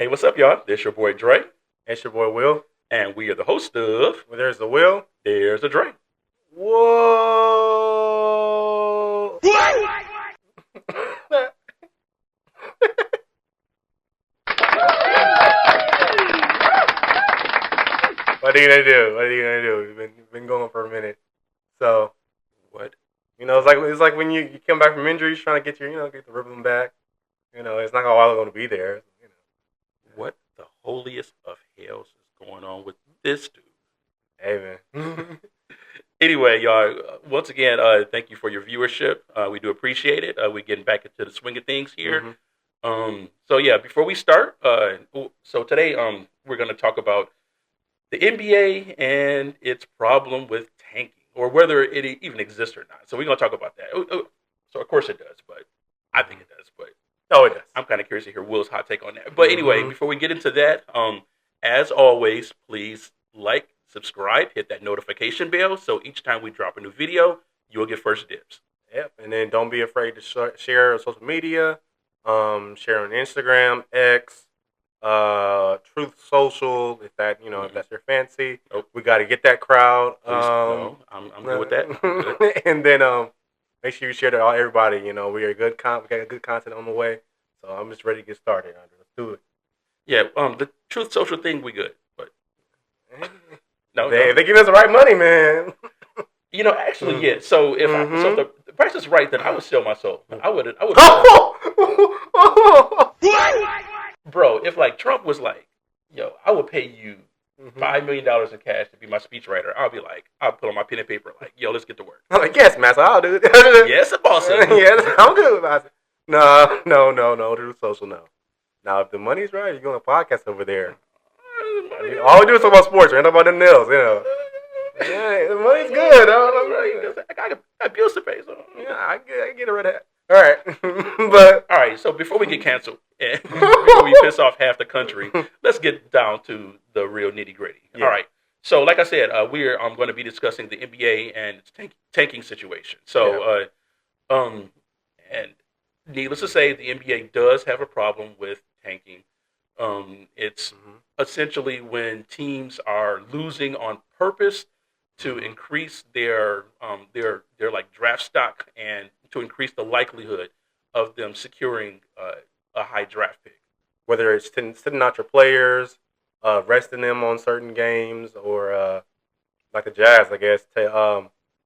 Hey, what's up, y'all? This your boy Dre, It's your boy Will. and we are the host of Well, there's the Will. There's the Dre. Whoa! What are you gonna do? What are you gonna do? We've been going for a minute. So What? it's like when you come back from injury, you're trying to get get the rhythm back. It's not all going to be there. What the holiest of hells is going on with this dude? Hey man. Anyway, y'all, once again, thank you for your viewership. We do appreciate it. We're getting back into the swing of things here. So yeah, before we start, so today, we're going to talk about the NBA and its problem with tanking, or whether it even exists or not. So we're going to talk about that. So of course it does, but I think it does. But Oh, it does. I'm kind of curious to hear Will's hot take on that. But anyway, before we get into that, as always, please like, subscribe, hit that notification bell, so each time we drop a new video, you'll get first dibs. Yep. And then don't be afraid to share on social media. Share on Instagram, X, Truth Social, if if that's your fancy. Nope. We got to get that crowd. Please, no, I'm good with that. I'm good. And then make sure you share to everybody. We are we got good content on the way. So I'm just ready to get started, Andre. Let's do it. Yeah, the Truth Social thing, we good. But no, If they give us the right money, man. Actually, yeah. So if if the price is right, then I would sell my soul. I would. Bro, if like Trump was like, yo, I will pay you $5 million in cash to be my speechwriter, I'll be like, I'll put on my pen and paper, like, yo, let's get to work. I'm like, yes, master, I'll do it. Yes, boss. Yes, I'm good about it. No, Truth Social, no. Now, if the money's right, you're going to podcast over there. All we do is talk about sports, right? Talk about them nails, Yeah, the money's good. I got bills to pay, so Yeah, I get a red hat. All right, but all right. So before we get canceled and before we piss off half the country, let's get down to the real nitty gritty. Yeah. All right. So, like I said, we're going to be discussing the NBA and its tanking situation. So, and needless to say, the NBA does have a problem with tanking. It's essentially when teams are losing on purpose to increase their like draft stock and to increase the likelihood of them securing a high draft pick. whether it's sitting out your players, resting them on certain games, or like the Jazz, I guess,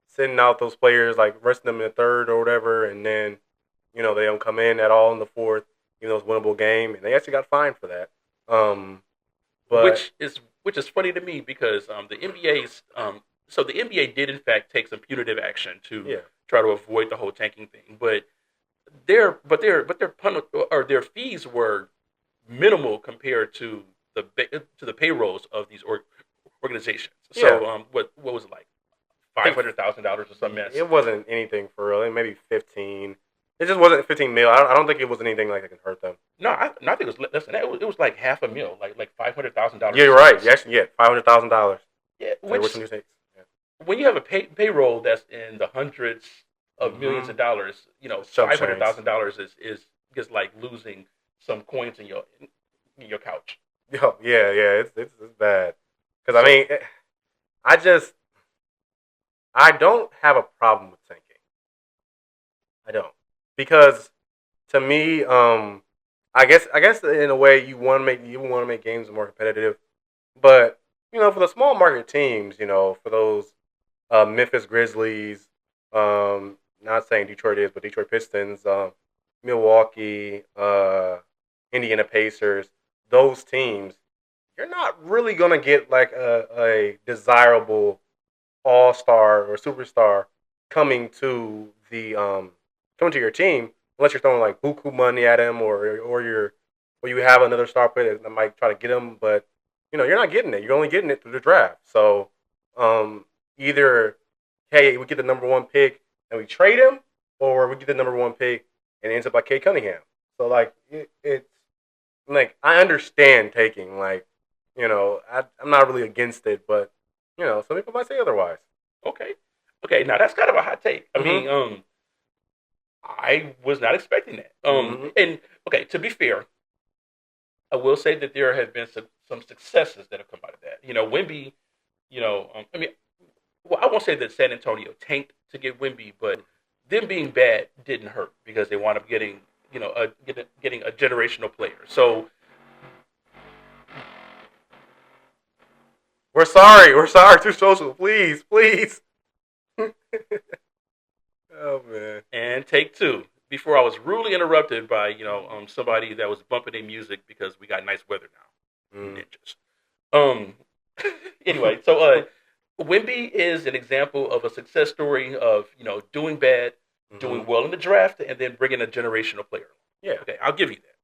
sitting out those players, like resting them in the third or whatever, and then they don't come in at all in the fourth, even though it's a winnable game, and they actually got fined for that. But Which is funny to me because the NBA's so the NBA did in fact take some punitive action to try to avoid the whole tanking thing, but their their fees were minimal compared to the payrolls of these organizations. So what was it like $500,000 or some mess? it wasn't anything for real. Maybe 15. It just wasn't 15 mil. I don't think it was anything like that can hurt them. No, I think it was less than that. It was like $500,000, like $500,000. Yeah, you're right. You actually get $500,000. Yeah, Which one you take? When you have a payroll that's in the hundreds of millions of dollars, $500,000 is just like losing some coins in your couch. Yeah, it's bad. Because I don't have a problem with tanking. I don't, because to me, I guess in a way you want to make games more competitive, but for the small market teams, for those Memphis Grizzlies, not saying Detroit is, but Detroit Pistons, Milwaukee, Indiana Pacers, those teams, you're not really gonna get like a desirable all-star or superstar coming to your team unless you're throwing like buku money at him or you have another star player that might try to get him, but you're not getting it. You're only getting it through the draft. So either hey, we get the number one pick and we trade him, or we get the number one pick and it ends up like Kate Cunningham. So like it's like I understand taking, like I'm not really against it, but some people might say otherwise. Okay. Now that's kind of a hot take. I mean, I was not expecting that. And okay, to be fair, I will say that there have been some successes that have come out of that. Wimby. I mean, well, I won't say that San Antonio tanked to get Wimby, but them being bad didn't hurt because they wound up getting getting a generational player. So We're sorry. We're sorry. Too social. Please, please. Oh man. and take two. Before I was rudely interrupted by somebody that was bumping their music because we got nice weather now. Mm. Ninjas. Um. Anyway, so Wimby is an example of a success story of doing bad, doing well in the draft, and then bringing a generational player. Yeah. Okay, I'll give you that.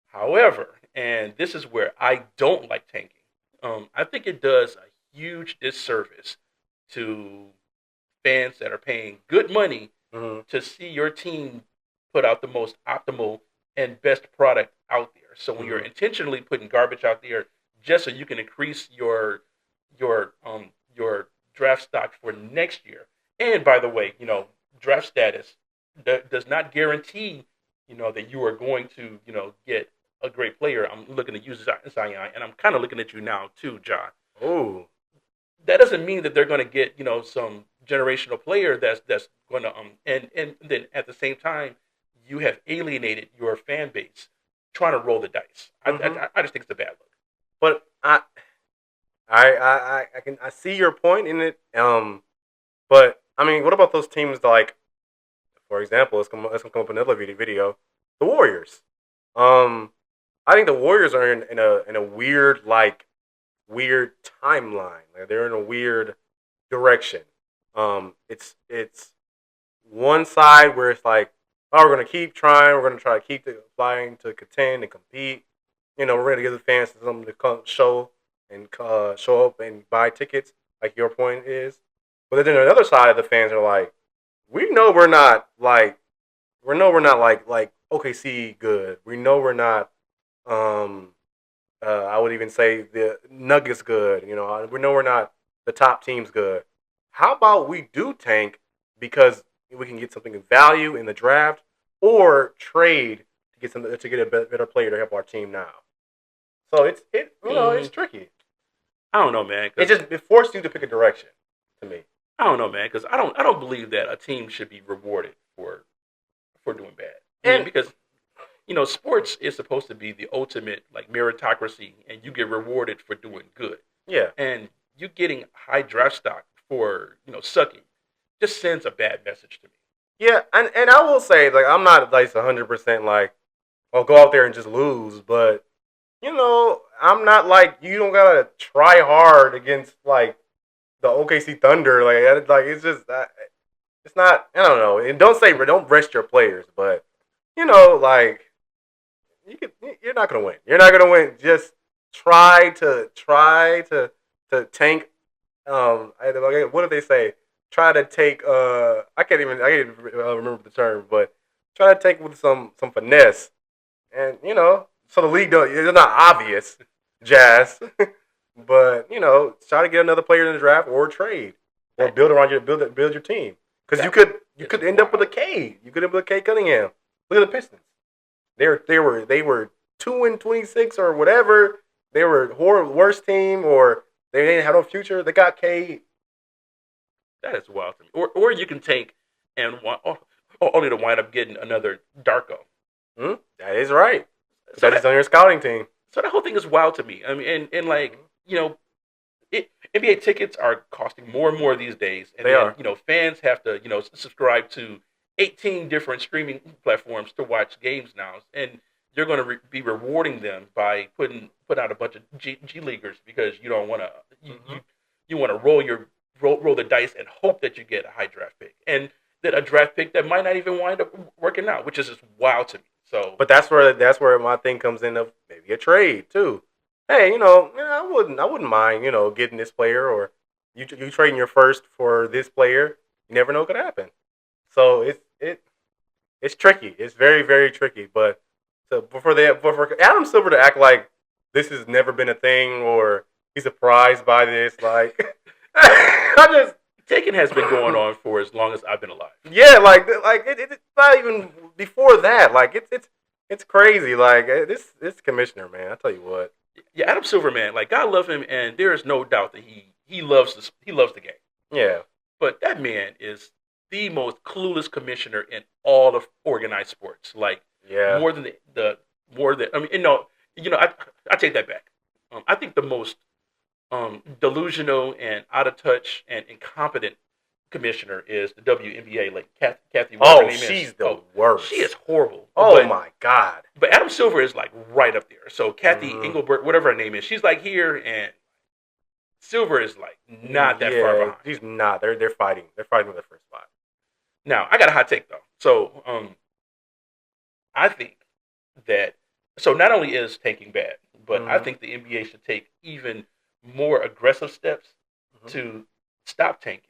However, and this is where I don't like tanking. I think it does a huge disservice to fans that are paying good money to see your team put out the most optimal and best product out there. So when you're intentionally putting garbage out there just so you can increase your draft stock for next year. And by the way, draft status does not guarantee that you are going to get a great player. I'm looking to use Zion, and I'm kind of looking at you now too, John. Oh, that doesn't mean that they're going to get some generational player that's going to and then at the same time you have alienated your fan base trying to roll the dice. I just think it's a bad look. But I see your point in it. But I mean, what about those teams like, for example, let's come up with another video. The Warriors. I think the Warriors are in a weird timeline. Like they're in a weird direction. It's one side where it's like, oh, we're gonna keep trying. We're gonna try to keep flying to contend and compete. We're gonna give the fans something to come show up and buy tickets, like your point is. But then the other side of the fans are like, we know we're not like OKC good. We know we're not. I would even say the Nuggets good. We know we're not the top teams good. How about we do tank because we can get something of value in the draft or trade to get a better player to help our team now. So it's tricky. I don't know, man. It forces you to pick a direction. To me, I don't know, man, because I don't believe that a team should be rewarded for doing bad. And because sports is supposed to be the ultimate like meritocracy, and you get rewarded for doing good. Yeah, and you getting high draft stock for sucking just sends a bad message to me. Yeah, and I will say, like, I'm not like 100% like, oh, go out there and just lose, but I'm not like, you don't gotta try hard against like the OKC Thunder, like it's just it's not. I don't know, and don't rest your players, but like you're not gonna win. You're not gonna win. Just try to tank. What do they say? Try to take. I can't even remember the term, but try to take with some finesse, and so the league it's not obvious, Jazz, but try to get another player in the draft or trade or build your team because you could end up with a K. You could end up with a K Cunningham. Look at the Pistons. They were 2-26 or whatever. They were worst team or they didn't have no future. They got K. That is wild to me. Or you can tank and only to wind up getting another Darko. That is right. So that is on your scouting team. So that whole thing is wild to me. I mean, and like NBA tickets are costing more and more these days, and fans have to subscribe to 18 different streaming platforms to watch games now, and you're going to be rewarding them by putting out a bunch of G leaguers because you don't want to you want to roll the dice and hope that you get a high draft pick, and then a draft pick that might not even wind up working out, which is just wild to me. So, but that's where my thing comes in of maybe a trade too. Hey, I wouldn't mind getting this player or you trading your first for this player. You never know what could happen. So it's tricky. It's very, very tricky. But for Adam Silver to act like this has never been a thing or he's surprised by this, like taking has been going on for as long as I've been alive. Yeah, like it's not even before that. Like It's crazy. Like this commissioner, man. I tell you what. Yeah, Adam Silver, man, like God love him, and there is no doubt that he loves this. He loves the game. Yeah. But that man is the most clueless commissioner in all of organized sports. Like Yeah. more than the more than I mean, I take that back. I think the most delusional and out of touch and incompetent commissioner is the WNBA, like Kathy. Whatever her Oh, name she's is. the worst. She is horrible. Oh my God. But Adam Silver is like right up there. So Kathy Mhm. Engelbert, whatever her name is, she's like here, and Silver is like not that far behind. She's not. They're fighting. They're fighting with the first spot. Now I got a hot take though. So I think that not only is tanking bad, but I think the NBA should take even more aggressive steps to stop tanking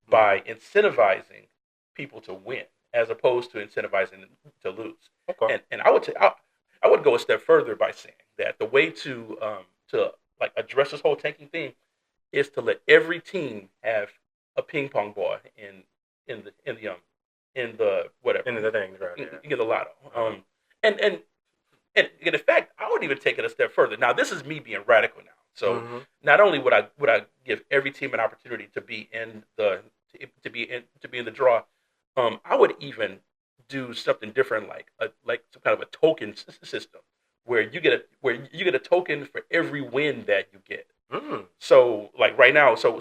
by incentivizing people to win as opposed to incentivizing them to lose. Okay. And I would go a step further by saying that the way to like address this whole tanking thing is to let every team have a ping pong ball in the whatever Into the things, right? in the lotto. And in fact, I would even take it a step further. Now, this is me being radical now. So not only would I give every team an opportunity to be in the to be in the draw, I would even do something different, like some kind of a token system where you get a token for every win that you get. So like right now, so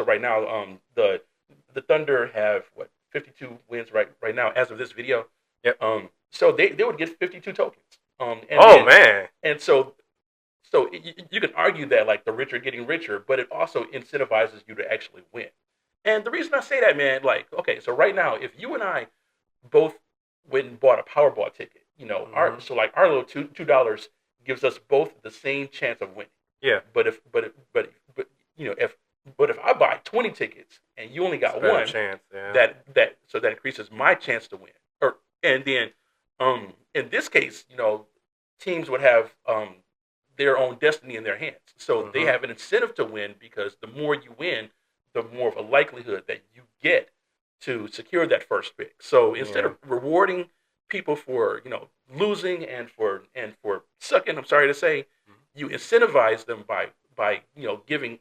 right now, the Thunder have what 52 wins right now as of this video. Yep. So they would get 52 tokens. Man. And so you can argue that like the rich are getting richer, but it also incentivizes you to actually win. And the reason I say that, man, like okay, so right now, if you and I both went and bought a Powerball ticket, our little $2 gives us both the same chance of winning. Yeah. But if I buy 20 tickets and you only got one, chance, yeah. that increases my chance to win. And then in this case, teams would have their own destiny in their hands. So they have an incentive to win because the more you win, the more of a likelihood that you get to secure that first pick. So instead of rewarding people for losing and for sucking, I'm sorry to say, you incentivize them by giving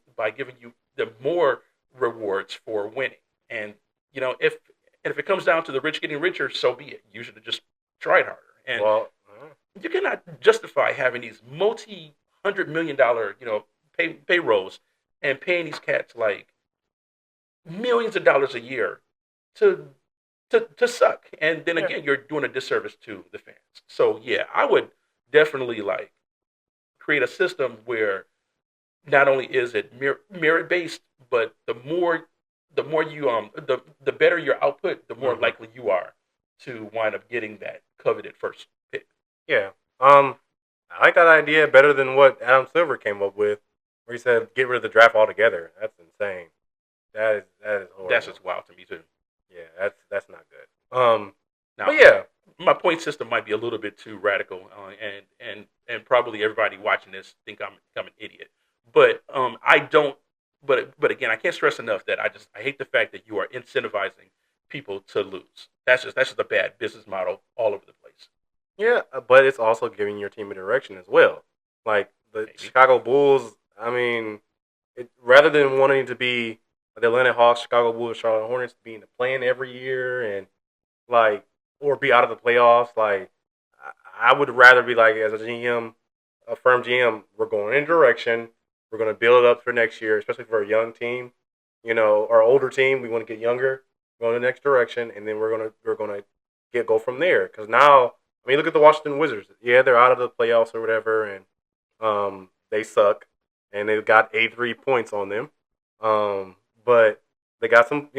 you the more rewards for winning. And if it comes down to the rich getting richer, so be it. You should have just tried harder. And you cannot justify having these multi-$100 million payrolls and paying these cats like millions of dollars a year to suck. And then again, you're doing a disservice to the fans. So yeah, I would definitely like create a system where not only is it merit based, but the more you the better your output, the more likely you are to wind up getting that coveted first pick. Yeah. I like that idea better than what Adam Silver came up with, where he said get rid of the draft altogether. That's insane. That is horrible. That's just wild to me too. Yeah, that's not good. Now, but yeah, my point system might be a little bit too radical, and probably everybody watching this think I'm an idiot. But I don't. But again, I can't stress enough that I hate the fact that you are incentivizing people to lose. That's just a bad business model all over the place. Yeah, but it's also giving your team a direction as well. Like the Chicago Bulls. I mean, rather than wanting to be the Atlanta Hawks, Chicago Bulls, Charlotte Hornets, being the plan every year and like or be out of the playoffs, like I would rather be like as a GM, a firm GM, we're going in a direction. We're going to build it up for next year, especially for a young team. Our older team, we want to get younger, go in the next direction, and then we're gonna go from there. Because now, I mean, look at the Washington Wizards. Yeah, they're out of the playoffs or whatever, and they suck, and they've got 83 points on them. But they got some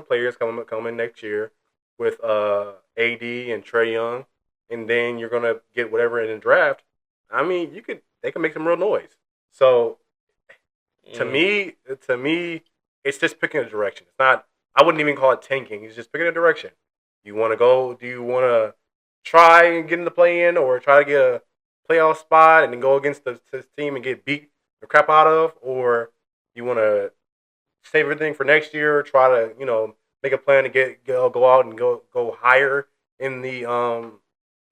players coming next year with AD and Trae Young, and then you're gonna get whatever in the draft. I mean, they can make some real noise. So. To me, it's just picking a direction. It's not. I wouldn't even call it tanking. It's just picking a direction. You want to go? Do you want to try and get in the play-in, or try to get a playoff spot and then go against this team and get beat the crap out of, or you want to save everything for next year? Try to make a plan to go out and go higher in the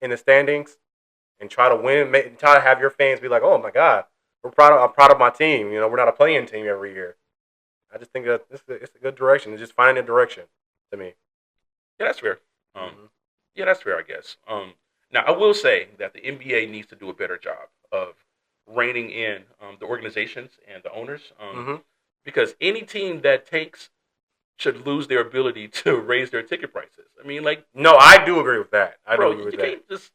in the standings and try to win. Try to have your fans be like, "Oh my God, I'm proud of my team." You know, we're not a playing team every year. I just think that it's a good direction. It's just finding a direction to me. Yeah, that's fair. Yeah, that's fair, I guess. Now, I will say that the NBA needs to do a better job of reining in the organizations and the owners, because any team that tanks should lose their ability to raise their ticket prices. I mean, like, no, I do agree with that. bro, you can't just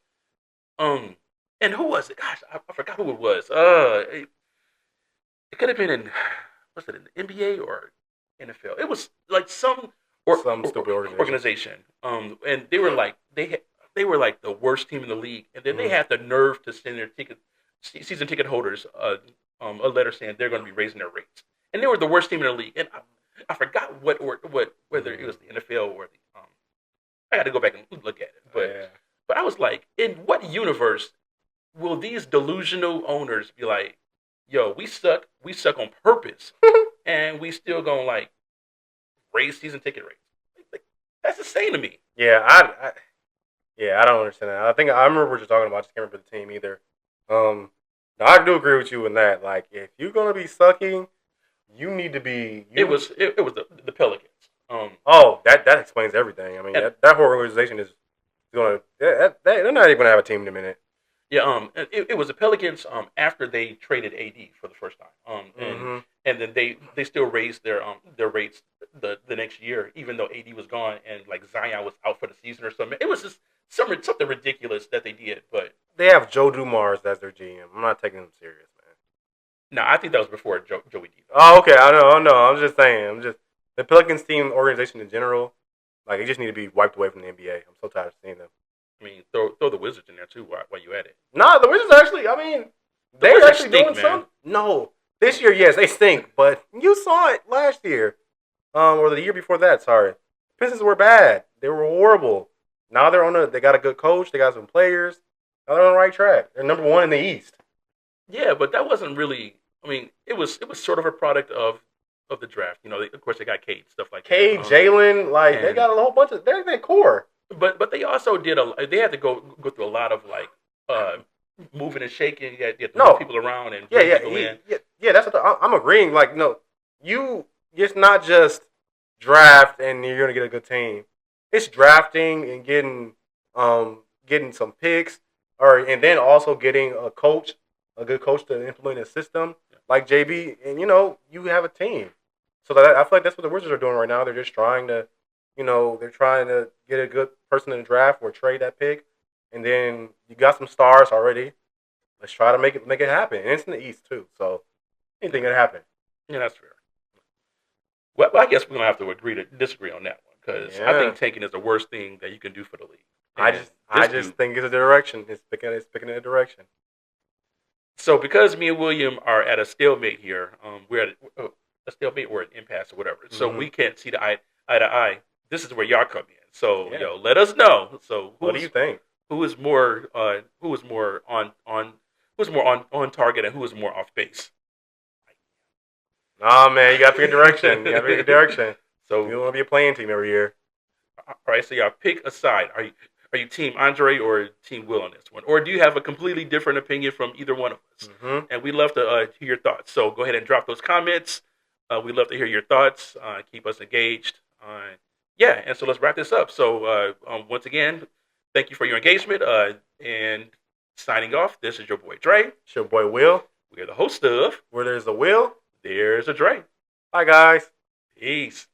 and who was it? Gosh, I forgot who it was. It could have been in, was it in the NBA or NFL? It was like some stupid organization. And they were like they were like the worst team in the league, and then they had the nerve to send their season ticket holders a letter saying they're going to be raising their rates, and they were the worst team in the league. And I forgot whether it was the NFL or the I got to go back and look at it, but I was like, in what universe will these delusional owners be like, yo, we suck on purpose, and we still gonna like raise season ticket rates? Like, that's insane to me. Yeah, I don't understand that. I think I remember what you're talking about. I just can't remember the team either. Now I do agree with you in that. Like, if you're gonna be sucking, you need to be. It was the Pelicans. That explains everything. I mean, that whole organization is gonna. They're not even gonna have a team in a minute. Yeah, it was the Pelicans after they traded AD for the first time. And then they still raised their rates the next year, even though AD was gone and like Zion was out for the season or something. It was just something ridiculous that they did. But they have Joe Dumars as their GM. I'm not taking them serious, man. No, I think that was before Joey D. Oh, okay. I know. I'm just saying. The Pelicans team organization in general, like, they just need to be wiped away from the NBA. I'm so tired of seeing them. I mean, throw the Wizards in there too while you at it. Nah, the Wizards actually. I mean, they're actually doing something. No, this year, yes, they stink. But you saw it last year, or the year before that. Sorry, Pistons were bad. They were horrible. Now they got a good coach. They got some players. Now they're on the right track. They're number one in the East. Yeah, but that wasn't really. I mean, it was sort of a product of the draft. You know, of course they got Cade, stuff like Cade, Jalen, like they got a whole bunch of. They're their core. But they also they had to go through a lot of like moving and shaking. You had to move people around and bring people in. Yeah. That's what I'm agreeing. Like, no, it's not just draft and you're gonna get a good team. It's drafting and getting some picks, and then also getting a good coach to implement a system like JB, and you have a team. So I feel like that's what the Wizards are doing right now. They're just trying to. They're trying to get a good person in the draft or trade that pick, and then you got some stars already. Let's try to make it happen. And it's in the East too, so anything can happen. Yeah, that's fair. Well, I guess we're gonna have to agree to disagree on that one because I think tanking is the worst thing that you can do for the league. And I just think it's a direction. It's picking a direction. So because me and William are at a stalemate here, we're at a stalemate or an impasse or whatever. So we can't see the eye to eye. This is where y'all come in. So let us know. So what do you think? Who is more on target and who is more off base? Nah, man, you gotta pick a direction. So you want to be a playing team every year. All right, so y'all pick a side. Are you Team Andre or Team Will on this one, or do you have a completely different opinion from either one of us? And we'd love to hear your thoughts. So go ahead and drop those comments. We'd love to hear your thoughts. Keep us engaged. And so let's wrap this up. So once again, thank you for your engagement. And signing off, this is your boy Dre. It's your boy Will. We are the host of Where There's a Will, There's a Dre. Bye, guys. Peace.